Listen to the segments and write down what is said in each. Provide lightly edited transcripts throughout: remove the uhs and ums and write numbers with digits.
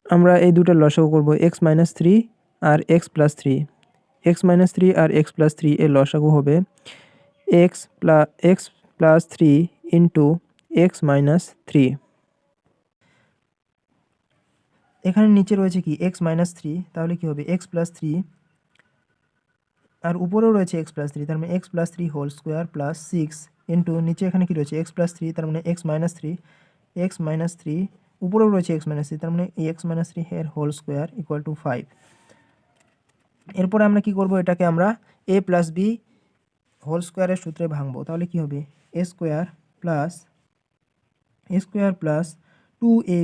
আমরা এই দুটোর লসাগু করব এক্স মাইনাস থ্রি আর x plus three. X minus three আর এক্স প্লাস থ্রি এর লসাগু হবে x plus three into x minus three. এখানে নিচে রয়েছে কি এক্স মাইনাস থ্রি, তাহলে কি হবে এক্স প্লাস থ্রি, আর উপরেও রয়েছে এক্স প্লাস থ্রি, তার মানে x plus three whole square plus six into নিচে এখানে কি রয়েছে এক্স প্লাস থ্রি, তার মানে এক্স মাইনাস থ্রি উপরেও রয়েছে এক্স মাইনাস থ্রি, তার মানে এক্স মাইনাস থ্রি এর হোল স্কোয়ার ইকুয়াল টু 5। এরপরে আমরা কি করব, এটাকে আমরা এ প্লাস বি হোল স্কোয়ারের সূত্রে ভাঙবো। তাহলে কি হবে a square plus two a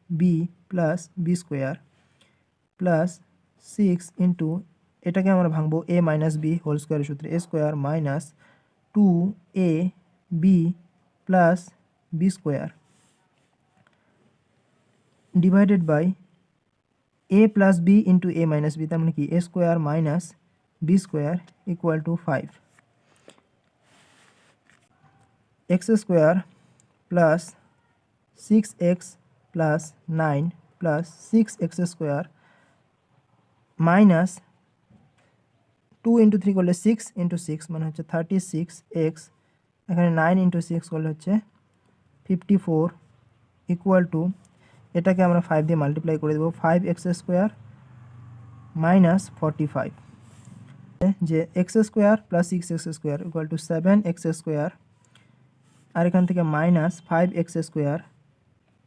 b plus b square plus six into এটাকে আমরা ভাঙবো এ মাইনাস বি হোল স্কোয়ারের সূত্রে a square minus two a b plus b square divided by a plus b into a minus b, তার মানে কি a square minus b square equal to 5। X square plus six x plus nine plus six x square minus two into three করলে six into six মানে হচ্ছে 36 x, এখানে 9 into six করলে হচ্ছে 54 equal to এটাকে আমরা 5 দিয়ে মাল্টিপ্লাই করে দেবো 5x স্কোয়ার মাইনাস 45, যে x square plus 6x square equal to 7x square, আর এখান থেকে মাইনাস 5x স্কোয়ার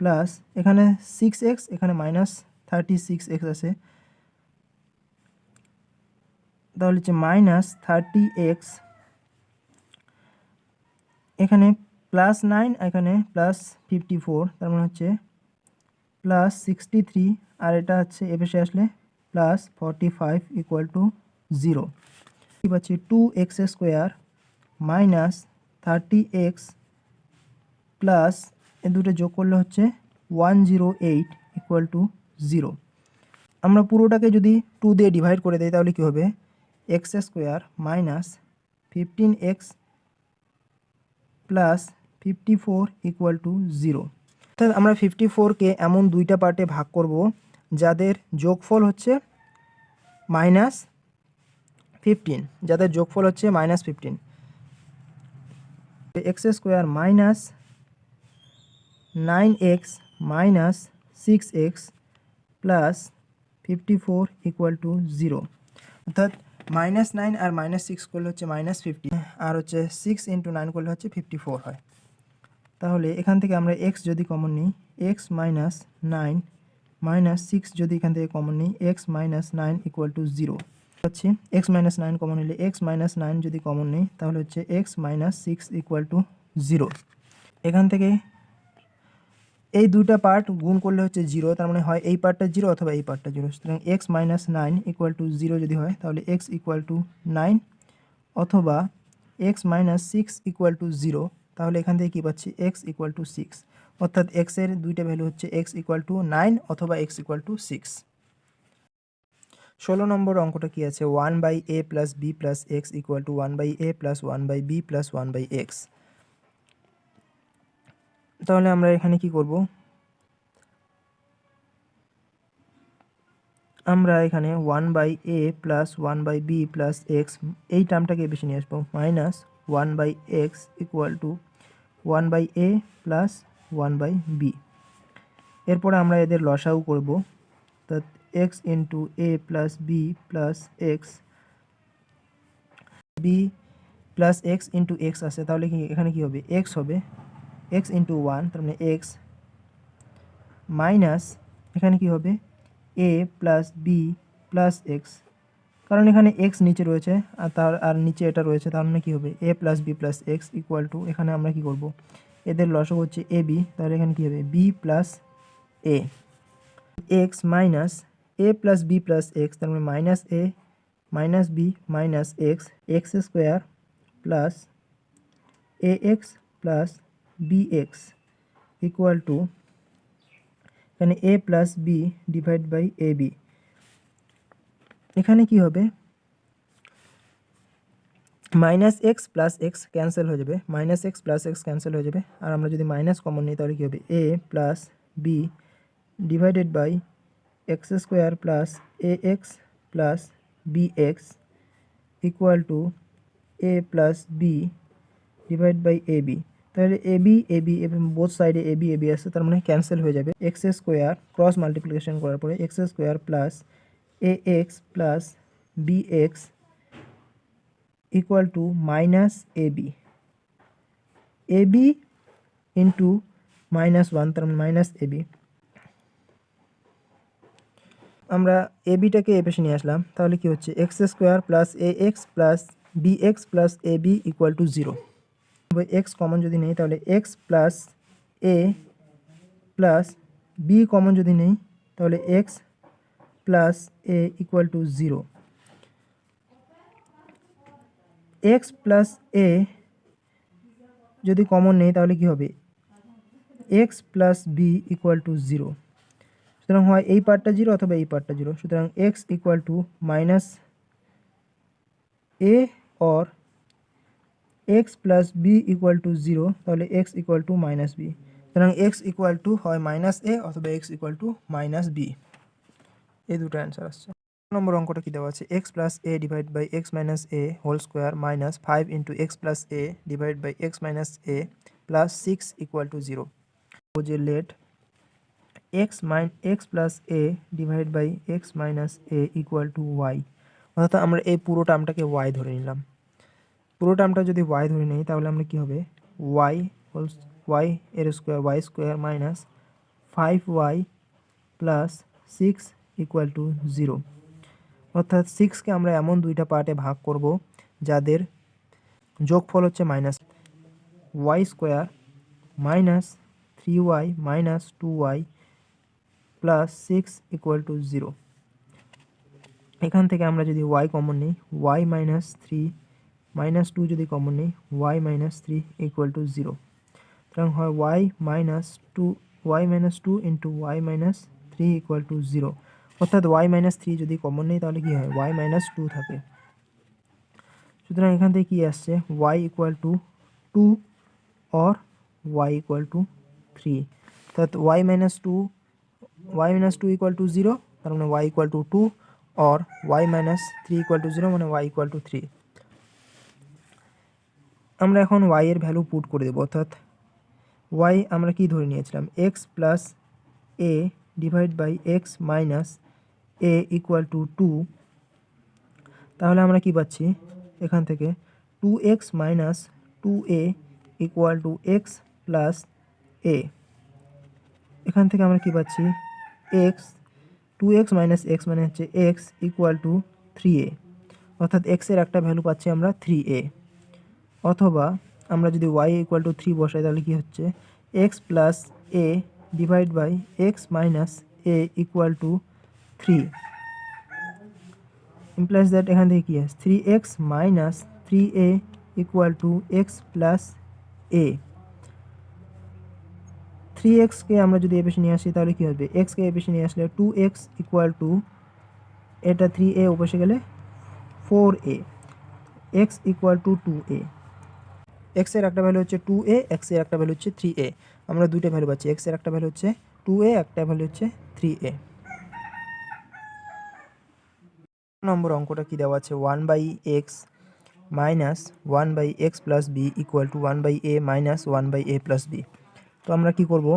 প্লাস এখানে 6x এখানে মাইনাস 36x আছে, তাহলে হচ্ছে মাইনাস 30x, এখানে প্লাস 9 এখানে প্লাস 54, তার মানে হচ্ছে প্লাস 63, আর এটা হচ্ছে এ পাশে আসলে প্লাস 45 ইকুয়াল টু 0। কি পাচ্ছি 2x square minus 30x plus এ দুটো যোগ করলে হচ্ছে 108 ইকুয়াল টু 0। আমরা পুরোটাকে যদি 2 দিয়ে ডিভাইড করে দিই তাহলে কী হবে x square minus 15x plus 54 equal to 0। অর্থাৎ আমরা 54কে এমন দুইটা পার্টে ভাগ করব যাদের যোগফল হচ্ছে মাইনাস 15, যাদের যোগফল হচ্ছে minus 15। X square minus 9x minus 6x plus 54 equal to 0। অর্থাৎ মাইনাস 9 আর মাইনাস 6 করলে হচ্ছে মাইনাস 50, আর হচ্ছে 6 ইন্টু 9 করলে হচ্ছে 54 হয়। তাহলে এখান থেকে আমরা x যদি কমন নিই এক্স মাইনাস 9 মাইনাস 6 যদি এখান থেকে কমন নিই এক্স মাইনাস 9 ইকুয়াল টু 0 হচ্ছে এক্স মাইনাস 9 কমন নিলে এক্স মাইনাস 9 যদি কমন নিই তাহলে হচ্ছে এক্স মাইনাস 6 ইকুয়াল টু 0। এখান থেকে এই দুইটা পার্ট গুণ করলে হচ্ছে 0, তার মানে হয় এই পার্টটা 0 অথবা এই পার্টটা 0। সুতরাং এক্স মাইনাস 9 ইকুয়াল টু 0 যদি হয় তাহলে এক্স ইকুয়াল টু 9 অথবা এক্স মাইনাস 6 ইকুয়াল টু 0, তাহলে এখান থেকে কী পাচ্ছি এক্স ইকুয়াল টু 6। অর্থাৎ এক্সের দুইটা ভ্যালু হচ্ছে এক্স ইকুয়াল টু 9 অথবা এক্স ইকুয়াল টু 6। 16 নম্বর অঙ্কটা কি আছে 1/a plus b plus x equal to 1/a plus 1/b plus 1/x। তাহলে আমরা এখানে কি করব, আমরা এখানে 1/a plus 1/b plus x এই টার্মটাকে বেশি নিয়ে আসবো minus 1/x equal to 1/a plus 1/b। এরপরে আমরা এদের লসাগু করব, অর্থাৎ x into a plus b plus x, b plus x into x আছে, তাহলে কি এখানে কি হবে এক্স হবে এক্স ইন্টু 1, তার মানে এক্স মাইনাস এখানে কি হবে a plus b plus x, কারণ এখানে এক্স নিচে রয়েছে আর নিচে এটা রয়েছে, তার মানে কী হবে a plus b plus x equal to এখানে আমরা কি করব এদের লসাগু হচ্ছে এ বি, তাহলে এখানে কী হবে b plus a x minus a plus b plus x, তার মানে minus a minus b minus x, x square plus a x plus b x equal to এখানে a plus b divide by a b. এখানে কি হবে minus x plus x cancel হয়ে যাবে, minus x plus x cancel হয়ে যাবে, আর আমরা যদি মাইনাস কমন নিই তাহলে কী হবে a plus b divided by x square plus a x plus b x equal to a plus b divide by a b. তাহলে এ বি এবং বোথ সাইডে এ বি আসছে, তার মানে ক্যান্সেল হয়ে যাবে। এক্স স্কোয়ার ক্রস মাল্টিপ্লিকেশন করার পরে x square plus a x plus b x equal to minus a b into -1, তার মানে মাইনাস এ বি। আমরা এ বিটাকে এ পাশে নিয়ে আসলাম, তাহলে কি হচ্ছে x square plus a x plus b x plus a b equal to 0। X common যদি নেই তাহলে x plus a plus b common যদি নেই তাহলে x plus a equal to 0। X plus a যদি কমন নেই তাহলে কি হবে x plus b equal to 0। সুতরাং হয় এই পার্টটা 0 অথবা এই পার্টটা 0। সুতরাং x equal to minus a or x plus b equal to 0, তাহলে x equal to minus b. সুতরাং এক্স ইকুয়াল টু হয় মাইনাস এ অথবা x equal to minus b, এই দুটো অ্যান্সার আসছে। নম্বর অঙ্কটা কি দেওয়া আছে x plus a divide by x minus a whole square minus 5 into x plus a divide by x minus a plus 6 equal to 0। যে let x plus a divide by x minus a equal to y. অর্থাৎ আমরা এই পুরো টার্মটাকে Y ধরে নিলাম। পুরো টার্মটা যদি Y ধরে নিই তাহলে আমরা কী হবে ওয়াই এর square y square minus 5y plus 6 equal to 0। অর্থাৎ 6কে আমরা এমন দুইটা পার্টে ভাগ করব যাদের যোগফল হচ্ছে minus y square minus 3y minus 2y plus 6 equal to 0। এখান থেকে আমরা যদি y কমন নিই y মাইনাস 3 মাইনাস 2 যদি কমন নিই y মাইনাস 3 ইকুয়াল টু 0। সুতরাং হয় y minus 2 into y minus 3 equal to 0। অর্থাৎ y মাইনাস 3 যদি কমন নেই তাহলে কী হয় y মাইনাস 2 থাকে। সুতরাং এখান থেকে কী আসছে y equal to 2 or y equal to 3। অর্থাৎ y মাইনাস 2 ইকুয়াল টু 0, তার মানে y equal to 2 or y minus 3 equal to 0, মানে y ইকুয়াল টু 3। আমরা এখন y এর ভ্যালু পুট করে দেবো। অর্থাৎ y আমরা কি ধরে নিয়েছিলাম x plus a divide by x minus a equal to 2। তাহলে আমরা কি পাচ্ছি এখান থেকে 2x minus 2a equal to x plus a. এখান থেকে আমরা কি পাচ্ছি টু এক্স মাইনাস এক্স মানে হচ্ছে এক্স ইকুয়াল টু 3a। অর্থাৎ এক্সের একটা ভ্যালু পাচ্ছি আমরা 3a। অথবা আমরা যদি y ইকুয়াল টু 3 বসাই তাহলে কি হচ্ছে x plus a divide by x minus a equal to 3 implies that এখান থেকে কী আছে 3x minus 3a equal to x plus a. 3xকে আমরা যদি এ পাশে নিয়ে আসি তাহলে কী হবে এক্সকে এ পাশে নিয়ে আসলে 2x ইকুয়াল টু এটা 3a ওপাশে গেলে 4a x equal two 2a। এক্সের একটা ভ্যালু হচ্ছে 2a, এক্সের একটা ভ্যালু হচ্ছে 3a। আমরা দুইটা ভ্যালু পাচ্ছি, এক্সের একটা ভ্যালু হচ্ছে 2a, একটা ভ্যালু হচ্ছে 3a। নম্বর অঙ্কটা কি দেওয়া আছে 1/x minus 1/x plus b equal to 1/a minus 1/a plus b. তো আমরা কি করব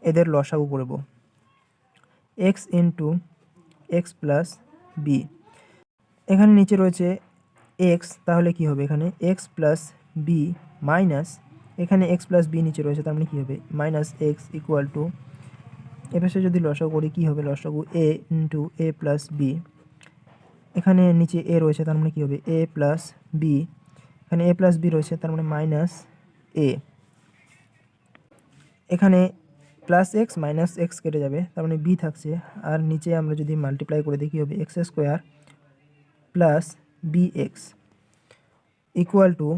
এদের লসাগু করব x into x plus b. এখানে নিচে রয়েছে x, তাহলে কি হবে এখানে এক্স প্লাস বি মাইনাস এখানে এক্স প্লাস বি নিচে রয়েছে, তার মানে কী হবে মাইনাস এক্স ইকুয়াল টু এপাশে যদি লসাগু করি কী হবে লসাগু এ ইন্টু এ প্লাস বি। এখানে নিচে এ রয়েছে তার মানে কী হবে এ প্লাস বি, এখানে এ প্লাস বি রয়েছে তার মানে মাইনাস এ। এখানে প্লাস এক্স মাইনাস এক্স কেটে যাবে, তার মানে বি থাকছে। আর নিচে আমরা যদি মাল্টিপ্লাই করে দেখি হবে x square plus b x equal to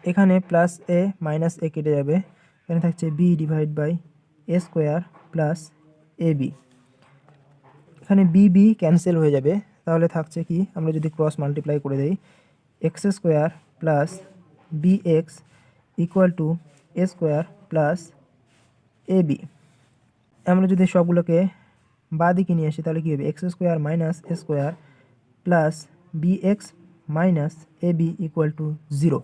এখানে প্লাস এ মাইনাস এ কেটে যাবে, এখানে থাকছে b divide by a square plus a b. এখানে বি ক্যান্সেল হয়ে যাবে, তাহলে থাকছে কি আমরা যদি ক্রস মাল্টিপ্লাই করে দেই x square plus b x equal to a square plus a b. আমরা যদি সবগুলোকে বাঁ দিকে নিয়ে আসি তাহলে কী হবে x square minus a square plus b x minus a b equal to 0।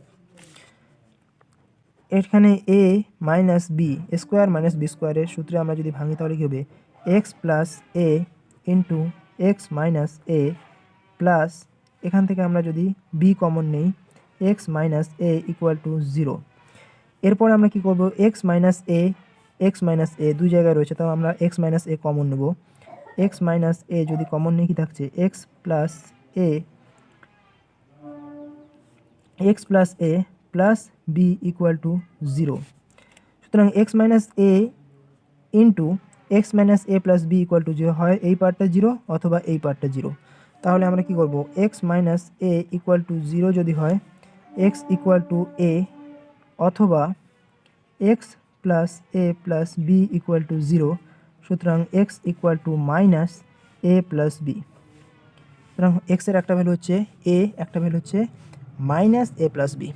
এখানে a minus b square minus b স্কোয়ারের সূত্রে আমরা যদি ভাঙি তাহলে কী হবে x plus a into x minus a plus এখান থেকে আমরা যদি বি কমন নেই x minus a equal to 0। এরপর আমরা কি করব এক্স মাইনাস এ দুই জায়গায় রয়েছে, তাও আমরা এক্স মাইনাস এ কমন নেব। এক্স মাইনাস এ যদি কমন নিয়ে কি থাকছে x plus a plus b equal to 0। সুতরাং x minus a into x minus a plus b equal to 0 হয় এই পার্টটা 0 অথবা এই পার্টটা 0। তাহলে আমরা কি করব x minus a equal to 0 যদি হয় এক্স ইকুয়াল টু এ অথবা x plus a plus b equal to 0, সুতরাং x equal to minus a plus b. সুতরাং এক্সের একটা ভ্যালু হচ্ছে এ, একটা ভ্যালু হচ্ছে মাইনাস এ প্লাস বি।